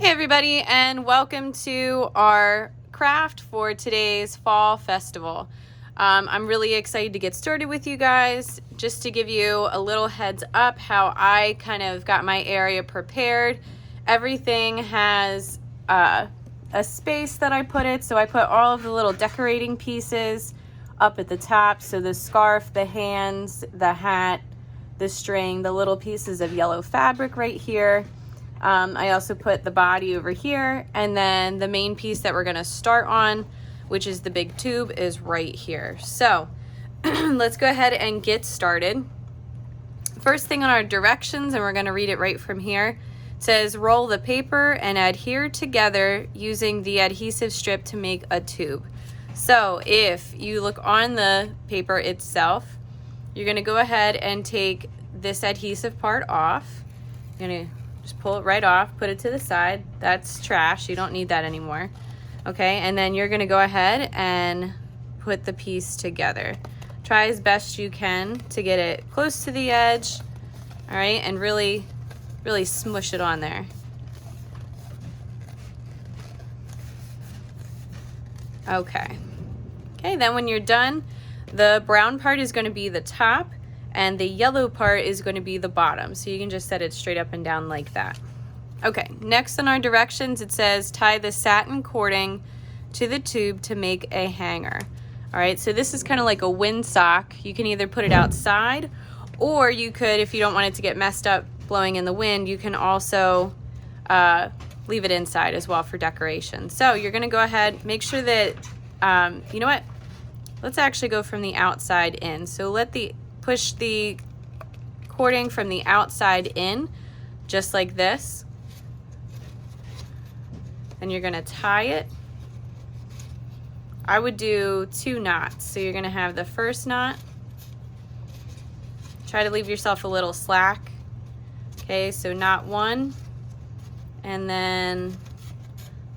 Hey everybody, and welcome to our craft for today's fall festival. I'm really excited to get started with you guys. Just to give you a little heads up how I kind of got my area prepared. Everything has a space that I put it, so I put all of the little decorating pieces up at the top. So the scarf, the hands, the hat, the string, the little pieces of yellow fabric right here. I also put the body over here, and then the main piece that we're going to start on, which is the big tube, is right here. So let's go ahead and get started. First thing on our directions, and we're going to read it right from here, says roll the paper and adhere together using the adhesive strip to make a tube. So if you look on the paper itself, you're going to go ahead and take this adhesive part off. You're going to just pull it right off, put it to the side. That's trash. You don't need that anymore. Okay, and then you're going to go ahead and put the piece together. Try as best you can to get it close to the edge. All right, and really smush it on there. Okay, then when you're done, the brown part is going to be the top, and the yellow part is going to be the bottom. So you can just set it straight up and down like that. Okay, next on our directions, it says tie the satin cording to the tube to make a hanger. All right, so this is kind of like a windsock. You can either put it outside, or you could, if you don't want it to get messed up blowing in the wind, you can also leave it inside as well for decoration. So you're going to go ahead, make sure that, you know what? Let's actually go from the outside in. So push the cording from the outside in, just like this. And you're gonna tie it. I would do 2 knots. So you're gonna have the first knot. Try to leave yourself a little slack. Okay, so knot 1, and then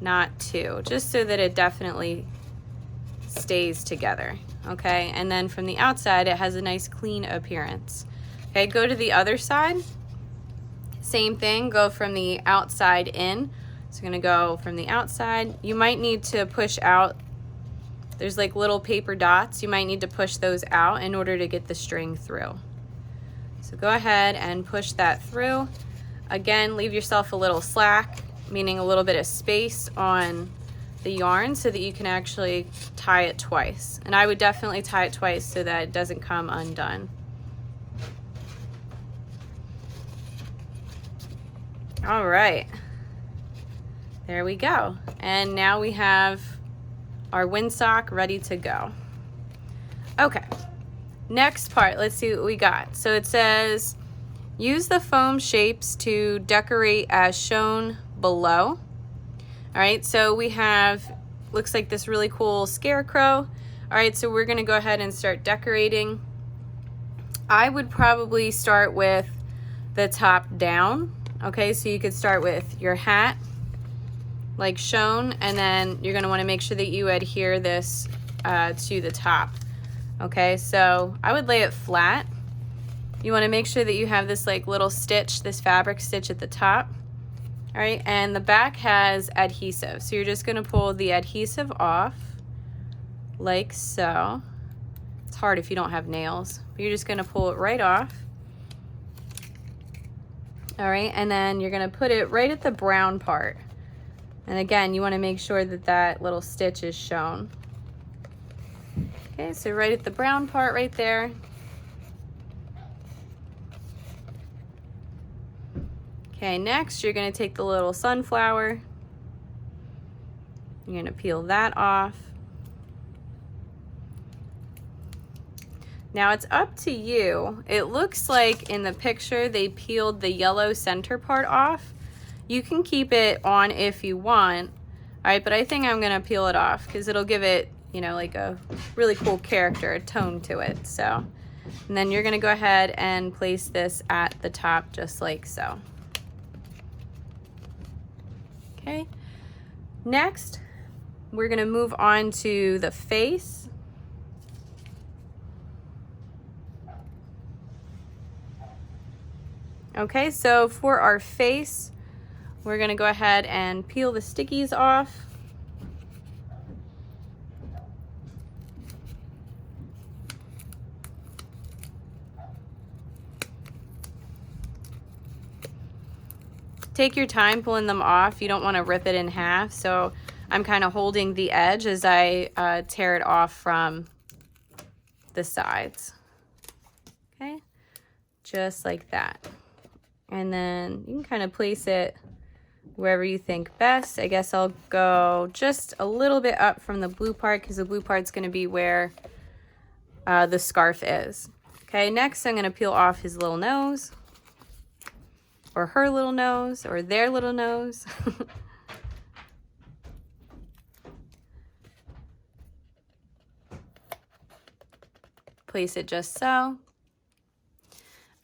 knot 2, just so that it definitely stays together. Okay, and then from the outside it has a nice clean appearance. Okay, go to the other side. Same thing, go from the outside in. So I'm gonna go from the outside. You might need to push out. There's like little paper dots. You might need to push those out in order to get the string through. So go ahead and push that through. Again, leave yourself a little slack, meaning a little bit of space on the yarn so that you can actually tie it twice. And I would definitely tie it twice so that it doesn't come undone. All right, there we go. And now we have our windsock ready to go. Okay, next part, let's see what we got. So it says, use the foam shapes to decorate as shown below. All right, so we have, looks like this really cool scarecrow. All right, so we're gonna go ahead and start decorating. I would probably start with the top down. Okay, so you could start with your hat, like shown, and then you're gonna wanna make sure that you adhere this to the top. Okay, so I would lay it flat. You wanna make sure that you have this like little stitch, this fabric stitch at the top. All right, and the back has adhesive. So you're just gonna pull the adhesive off like so. It's hard if you don't have nails, but you're just gonna pull it right off. All right, and then you're gonna put it right at the brown part. And again, you wanna make sure that that little stitch is shown. Okay, so right at the brown part right there. Okay, next you're gonna take the little sunflower. You're gonna peel that off. Now it's up to you. It looks like in the picture they peeled the yellow center part off. You can keep it on if you want. All right, but I think I'm gonna peel it off because it'll give it, you know, like a really cool character, a tone to it. So, and then you're gonna go ahead and place this at the top just like so. Okay, next we're gonna move on to the face. Okay, so for our face, we're gonna go ahead and peel the stickies off. Take your time pulling them off. You don't want to rip it in half, so I'm kind of holding the edge as I tear it off from the sides. Okay, just like that. And then you can kind of place it wherever you think best. I guess I'll go just a little bit up from the blue part because the blue part's going to be where the scarf is. Okay, next I'm going to peel off his little nose, or her little nose, or their little nose. Place it just so.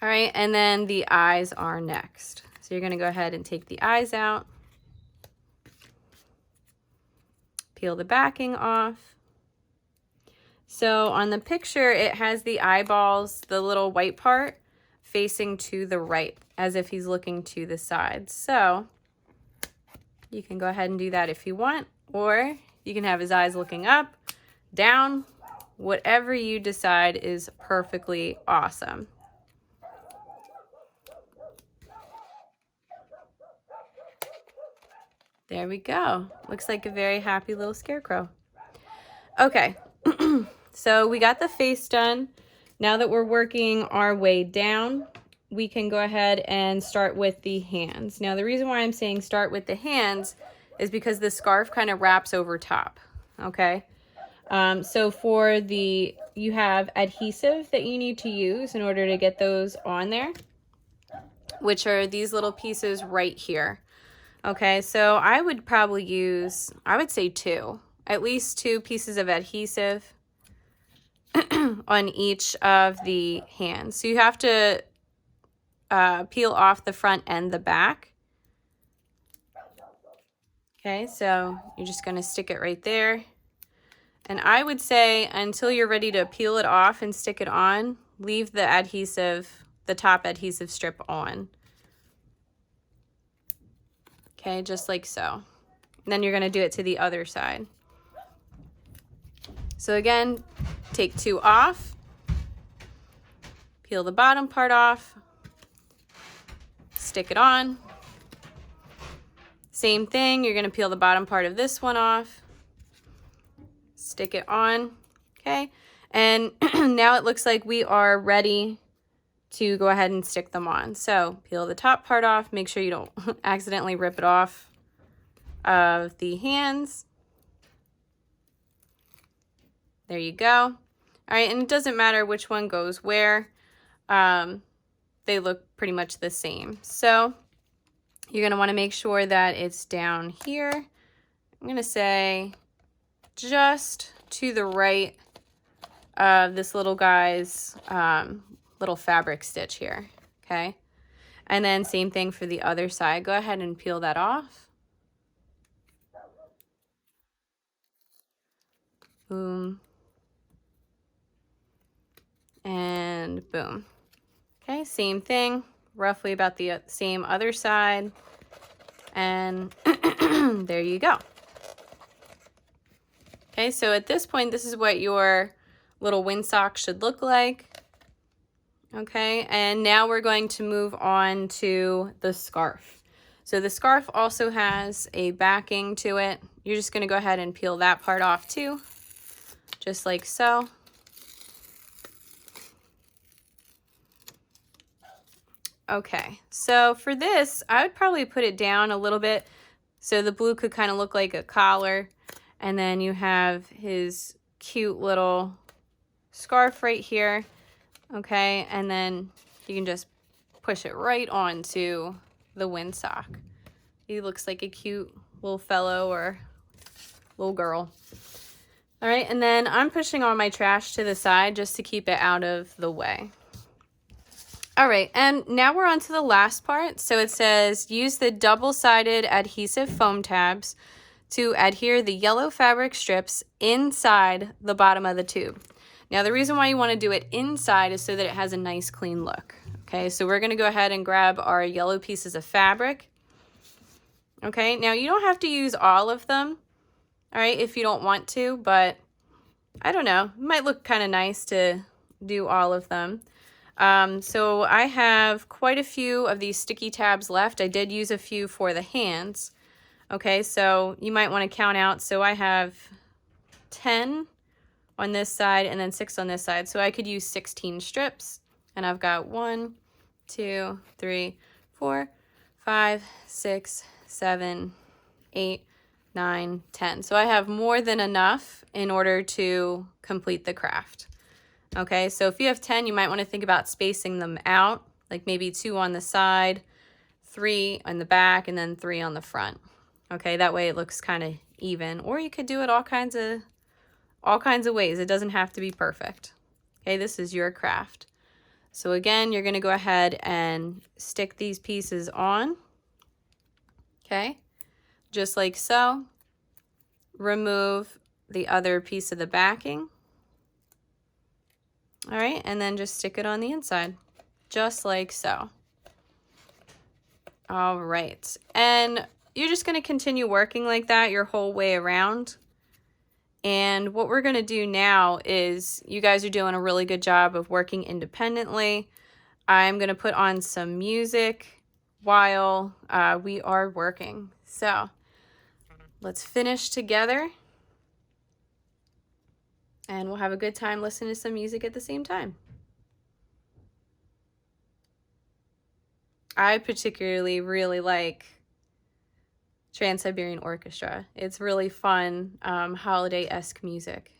All right, and then the eyes are next. So you're gonna go ahead and take the eyes out. Peel the backing off. So on the picture, it has the eyeballs, the little white part, facing to the right, as if he's looking to the side. So you can go ahead and do that if you want, or you can have his eyes looking up, down, whatever you decide is perfectly awesome. There we go. Looks like a very happy little scarecrow. Okay, so we got the face done. Now that we're working our way down, we can go ahead and start with the hands. Now, the reason why I'm saying start with the hands is because the scarf kind of wraps over top, okay? So for you have adhesive that you need to use in order to get those on there, which are these little pieces right here. Okay, so I would probably use, I would say at least 2 pieces of adhesive on each of the hands. So you have to peel off the front and the back. Okay, so you're just gonna stick it right there. And I would say until you're ready to peel it off and stick it on, leave the adhesive, the top adhesive strip on. Okay, just like so. And then you're gonna do it to the other side. So again, take 2 off, peel the bottom part off, stick it on. Same thing, you're gonna peel the bottom part of this one off, stick it on, okay? And now it looks like we are ready to go ahead and stick them on. So peel the top part off, make sure you don't accidentally rip it off of the hands. There you go. All right, and it doesn't matter which one goes where. They look pretty much the same. So you're gonna wanna make sure that it's down here. I'm gonna say just to the right of this little guy's little fabric stitch here, okay? And then same thing for the other side. Go ahead and peel that off. Boom. And boom. Okay, same thing, roughly about the same other side. And there you go. Okay, so at this point, this is what your little windsock should look like. Okay, and now we're going to move on to the scarf. So the scarf also has a backing to it. You're just gonna go ahead and peel that part off too, just like so. Okay, so for this, I would probably put it down a little bit so the blue could kind of look like a collar. And then you have his cute little scarf right here, okay? And then you can just push it right onto the windsock. He looks like a cute little fellow or little girl. All right, and then I'm pushing all my trash to the side just to keep it out of the way. All right, and now we're on to the last part. So it says, use the double-sided adhesive foam tabs to adhere the yellow fabric strips inside the bottom of the tube. Now, the reason why you want to do it inside is so that it has a nice clean look. Okay, so we're going to go ahead and grab our yellow pieces of fabric. Okay, now you don't have to use all of them, all right, if you don't want to, but I don't know, it might look kind of nice to do all of them. So I have quite a few of these sticky tabs left. I did use a few for the hands. Okay, so you might want to count out. So I have 10 on this side and then 6 on this side. So I could use 16 strips. And I've got 1, 2, 3, 4, 5, 6, 7, 8, 9, 10. So I have more than enough in order to complete the craft. Okay, so if you have 10, you might want to think about spacing them out, like maybe 2 on the side, 3 on the back, and then 3 on the front. Okay, that way it looks kind of even. Or you could do it all kinds of ways. It doesn't have to be perfect. Okay, this is your craft. So again, you're going to go ahead and stick these pieces on. Okay, just like so. Remove the other piece of the backing. All right, and then just stick it on the inside, just like so. All right, and you're just gonna continue working like that your whole way around. And what we're gonna do now is, you guys are doing a really good job of working independently. I'm gonna put on some music while we are working. So let's finish together. And we'll have a good time listening to some music at the same time. I particularly really like Trans-Siberian Orchestra. It's really fun, holiday-esque music.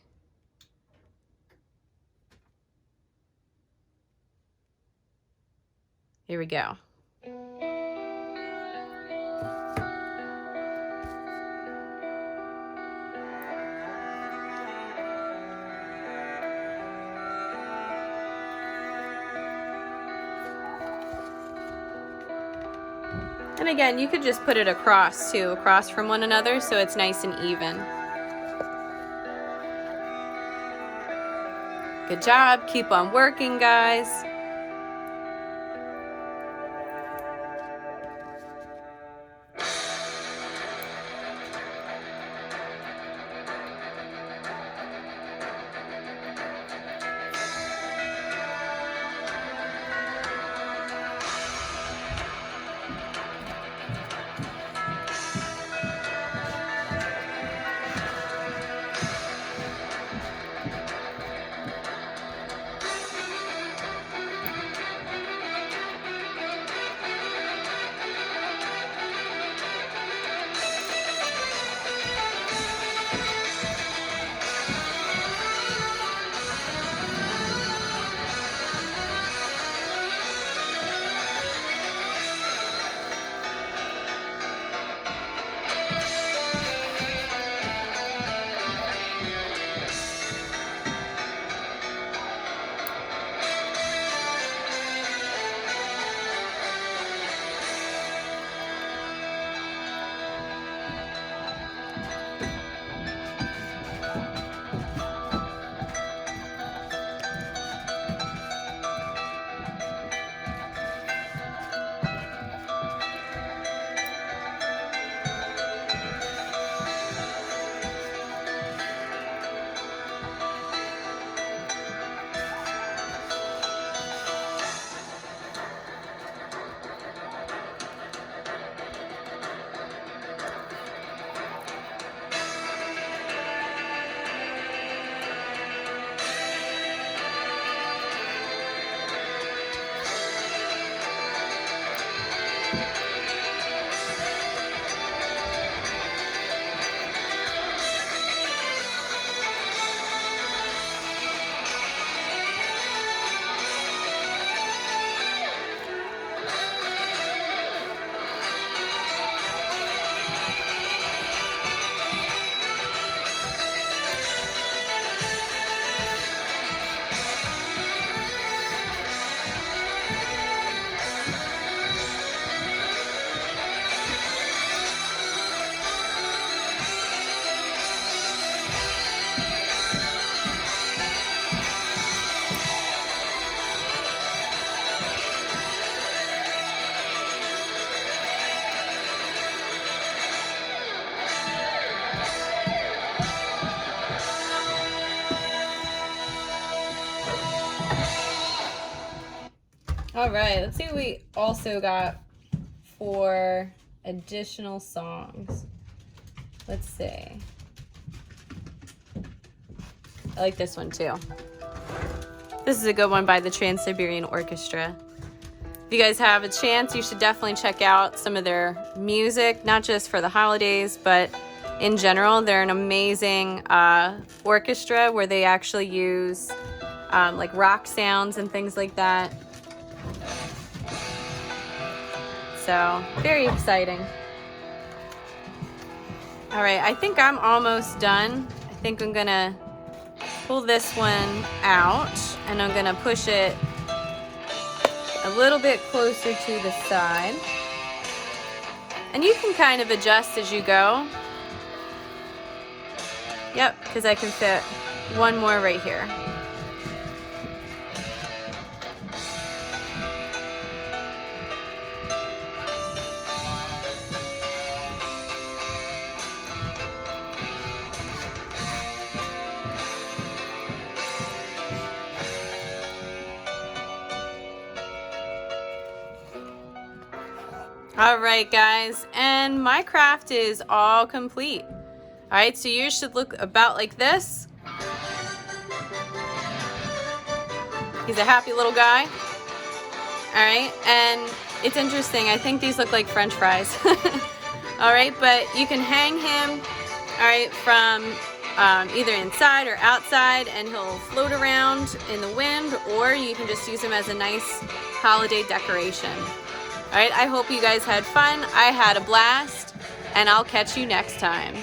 Here we go. And again, you could just put it across too, across from one another, so it's nice and even. Good job. Keep on working, guys. All right, let's see what we also got for additional songs. Let's see. I like this one too. This is a good one by the Trans-Siberian Orchestra. If you guys have a chance, you should definitely check out some of their music, not just for the holidays, but in general. They're an amazing orchestra where they actually use like rock sounds and things like that. So, very exciting. All right, I think I'm almost done. I think I'm gonna pull this one out and I'm gonna push it a little bit closer to the side. And you can kind of adjust as you go. Yep, because I can fit one more right here. All right, guys, and my craft is all complete. All right, so yours should look about like this. He's a happy little guy. All right, and it's interesting. I think these look like French fries. All right, but you can hang him, all right, from either inside or outside, and he'll float around in the wind, or you can just use him as a nice holiday decoration. All right, I hope you guys had fun. I had a blast, and I'll catch you next time.